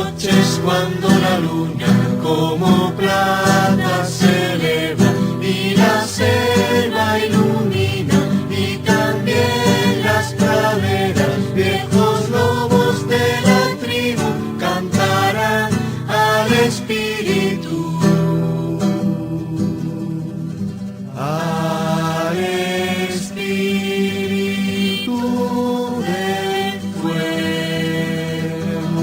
noches cuando la luna como plata se eleva y la selva ilumina y también las praderas, viejos lobos de la tribu cantarán al Espíritu. Al Espíritu del fuego.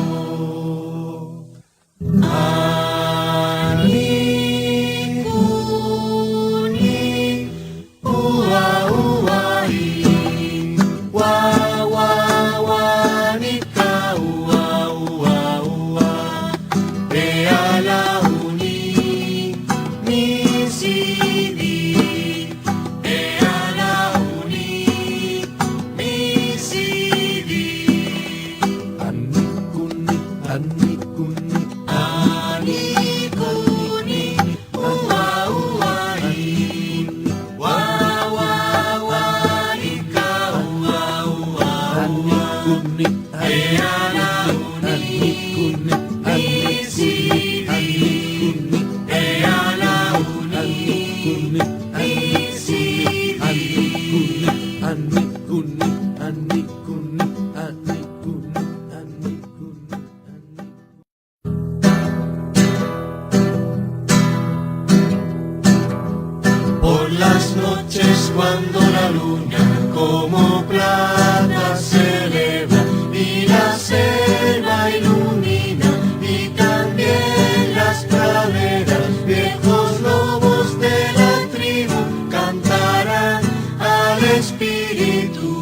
Ani, kuni, ua, uai, wa, wa, wanika, ua, ua, ua, ala uni, misidi, ala uni, misidi. Ani kuni, ani kuni, Ani kuni, ua, uai, wa, wa, wanika, ua, ua, ani ua, kuni, ala ani kuni, ani kuni, ani kuni, ala ani kuni, ani kuni, ani kuni, ani kuni, ani kuni, ani kuni, Por las noches cuando la luna como plata se eleva y la selva ilumina y también las praderas, viejos lobos de la tribu cantarán al Espíritu.